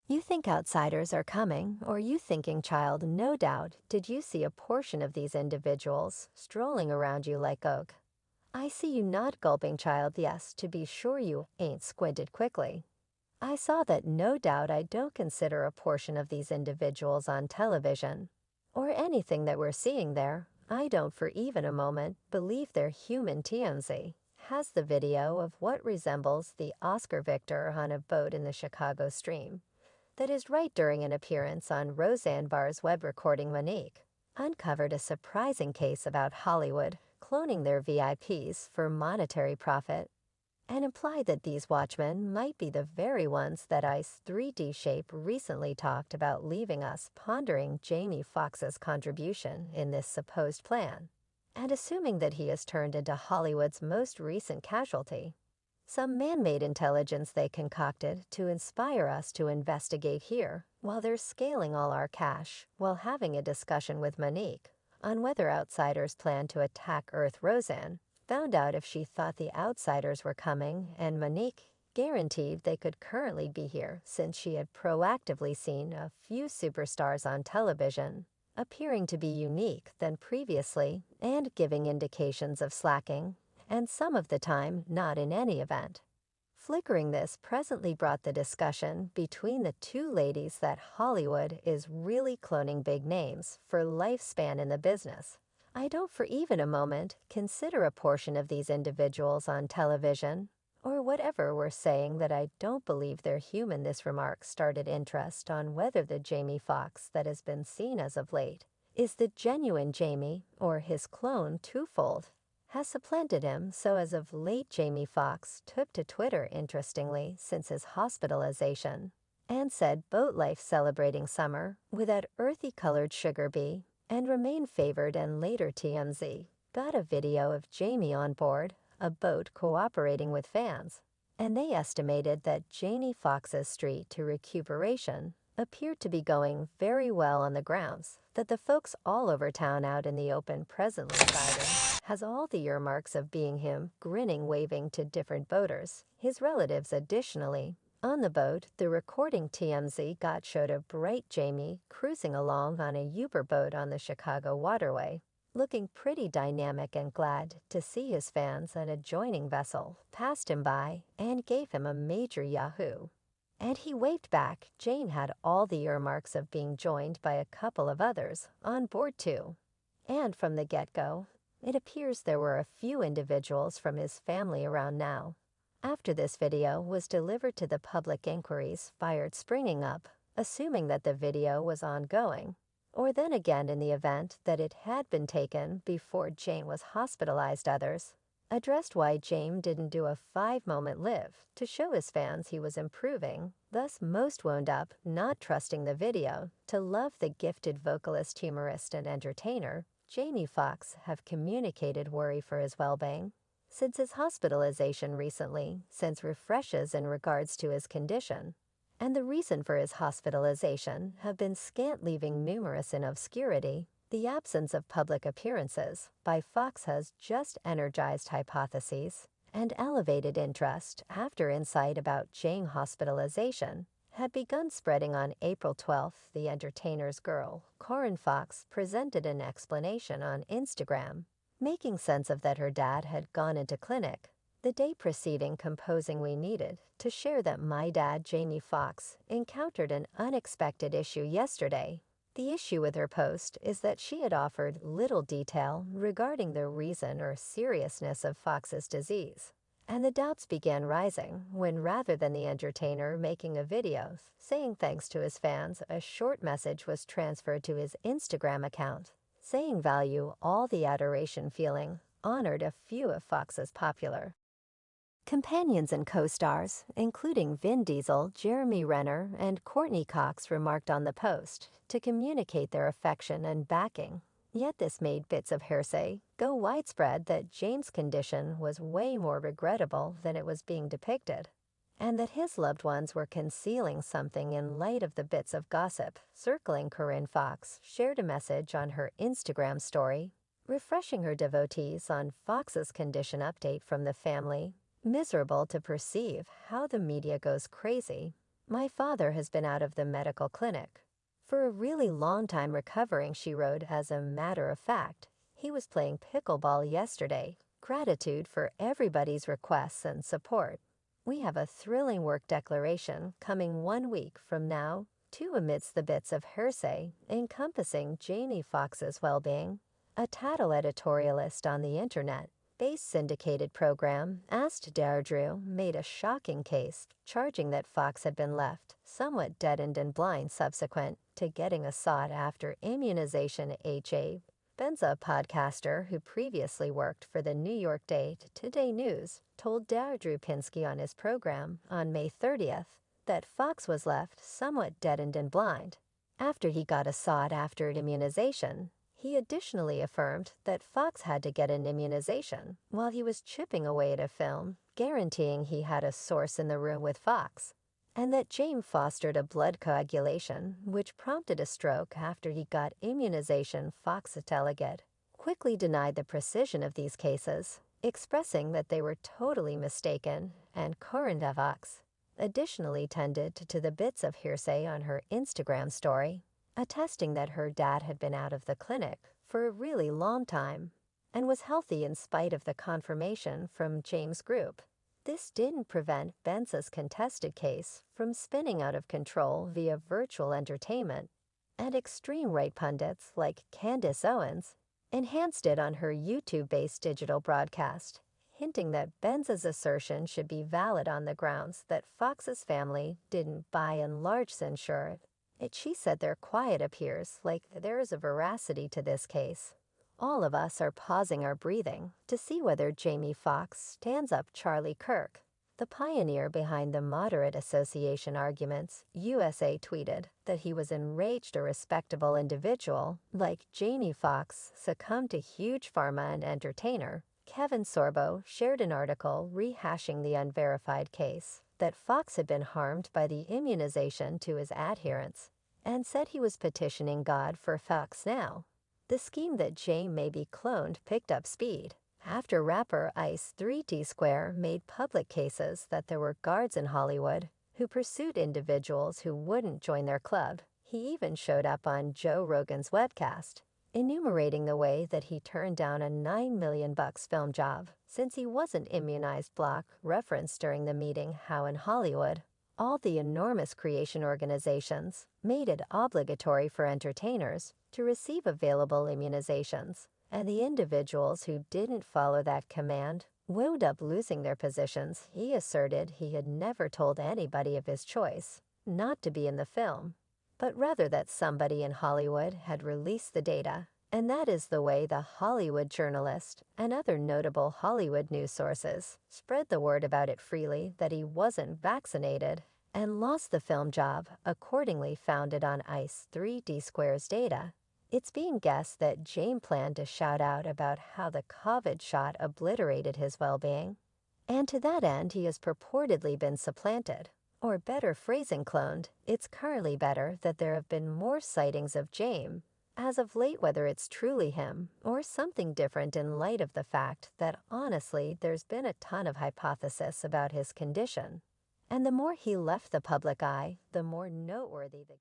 You think outsiders are coming, or you thinking child, no doubt, did you see a portion of these individuals strolling around you like oak? I see you not gulping child, yes, to be sure you ain't squinted quickly. I saw that no doubt I don't consider a portion of these individuals on television. Or anything that we're seeing there, I don't for even a moment believe they're human. TMZ has the video of what resembles the Oscar victor on a boat in the Chicago stream. That is right during an appearance on Roseanne Barr's web recording. Monique uncovered a surprising case about Hollywood cloning their VIPs for monetary profit, and implied that these watchmen might be the very ones that Ice 3D Shape recently talked about, leaving us pondering Jamie Foxx's contribution in this supposed plan, and assuming that he has turned into Hollywood's most recent casualty. Some man-made intelligence they concocted to inspire us to investigate here, while they're scaling all our cash, while having a discussion with Monique on whether outsiders plan to attack Earth. Roseanne found out if she thought the outsiders were coming, and Monique guaranteed they could currently be here since she had proactively seen a few superstars on television appearing to be unique than previously and giving indications of slacking, and some of the time not in any event. Flickering this presently brought the discussion between the two ladies that Hollywood is really cloning big names for lifespan in the business. I don't for even a moment consider a portion of these individuals on television, or whatever we're saying, that I don't believe they're human. This remark started interest on whether the Jamie Foxx that has been seen as of late is the genuine Jamie or his clone twofold has supplanted him. So as of late, Jamie Foxx took to Twitter, interestingly, since his hospitalization, and said boat life celebrating summer with that earthy colored sugar bee and remain favored. And later TMZ got a video of Jamie on board a boat cooperating with fans, and they estimated that Jamie Foxx's street to recuperation appeared to be going very well on the grounds that the folks all over town out in the open presently cited has all the earmarks of being him, grinning, waving to different boaters, his relatives. Additionally, on the boat, the recording TMZ got showed a bright Jamie cruising along on a Uber boat on the Chicago waterway, looking pretty dynamic, and glad to see his fans. An adjoining vessel passed him by and gave him a major yahoo, and he waved back. Jane had all the earmarks of being joined by a couple of others on board too. And from the get-go, it appears there were a few individuals from his family around now. After this video was delivered to the public, inquiries fired springing up, assuming that the video was ongoing, or then again in the event that it had been taken before Jane was hospitalized. Others addressed why James didn't do a 5-moment live to show his fans he was improving. Thus most wound up not trusting the video to love the gifted vocalist, humorist, and entertainer Jamie Foxx have communicated worry for his well-being since his hospitalization recently, since refreshes in regards to his condition and the reason for his hospitalization have been scant, leaving numerous in obscurity. The absence of public appearances by Fox has just energized hypotheses and elevated interest after insight about Jane hospitalization had begun spreading. On April 12th, the entertainer's girl, Corinne Fox, presented an explanation on Instagram, making sense of that her dad had gone into clinic the day preceding, composing, "We needed to share that my dad, Jamie Foxx, encountered an unexpected issue yesterday." The issue with her post is that she had offered little detail regarding the reason or seriousness of Fox's disease, and the doubts began rising when, rather than the entertainer making a video saying thanks to his fans, a short message was transferred to his Instagram account saying value all the adoration, feeling honored. A few of Fox's popular companions and co-stars, including Vin Diesel, Jeremy Renner, and Courtney Cox, remarked on the post to communicate their affection and backing. Yet this made bits of hearsay go widespread that James' condition was way more regrettable than it was being depicted, and that his loved ones were concealing something. In light of the bits of gossip circling, Corinne Fox shared a message on her Instagram story, refreshing her devotees on Fox's condition update from the family. Miserable to perceive how the media goes crazy My father has been out of the medical clinic for a really long time recovering, she wrote as a matter of fact. He was playing pickleball yesterday. Gratitude for everybody's requests and support. We have a thrilling work declaration coming 1 week from now, too, amidst the bits of hearsay encompassing Jamie Foxx's well-being. A tattle editorialist on the internet-based syndicated program, Asked Deirdre, made a shocking case, charging that Fox had been left somewhat deadened and blind subsequent to getting a sought-after immunization. H.A. Benza, podcaster who previously worked for the New York Day Today News, told Deirdre Pinsky on his program on May 30th that Fox was left somewhat deadened and blind after he got a sought-after immunization. He additionally affirmed that Fox had to get an immunization while he was chipping away at a film, guaranteeing he had a source in the room with Fox, and that James fostered a blood coagulation, which prompted a stroke after he got immunization. Fox delegate quickly denied the precision of these cases, expressing that they were totally mistaken, and Fox additionally tended to the bits of hearsay on her Instagram story, attesting that her dad had been out of the clinic for a really long time and was healthy in spite of the confirmation from James' group. This didn't prevent Benza's contested case from spinning out of control via virtual entertainment, and extreme right pundits like Candace Owens enhanced it on her YouTube-based digital broadcast, hinting that Benza's assertion should be valid on the grounds that Fox's family didn't by and large censure it. She said their quiet appears like there is a veracity to this case. All of us are pausing our breathing to see whether Jamie Foxx stands up. Charlie Kirk, the pioneer behind the moderate association arguments, USA, tweeted that he was enraged a respectable individual like Jamie Foxx succumbed to huge pharma, and entertainer Kevin Sorbo shared an article rehashing the unverified case that Fox had been harmed by the immunization to his adherents, and said he was petitioning God for Fox now. The scheme that Jane may be cloned picked up speed after rapper Ice 3D Square made public cases that there were guards in Hollywood who pursued individuals who wouldn't join their club. He even showed up on Joe Rogan's webcast, enumerating the way that he turned down a $9 million film job since he wasn't immunized. Block referenced during the meeting how in Hollywood, all the enormous creation organizations made it obligatory for entertainers to receive available immunizations, and the individuals who didn't follow that command wound up losing their positions. He asserted he had never told anybody of his choice not to be in the film, but rather that somebody in Hollywood had released the data, and that is the way the Hollywood Journalist and other notable Hollywood news sources spread the word about it freely that he wasn't vaccinated and lost the film job, accordingly founded on Ice 3D Square's data. It's being guessed that Jane planned to shout out about how the COVID shot obliterated his well-being, and to that end he has purportedly been supplanted, or better phrasing, cloned. It's currently better that there have been more sightings of James as of late, whether it's truly him or something different, in light of the fact that honestly there's been a ton of hypothesis about his condition, and the more he left the public eye, the more noteworthy the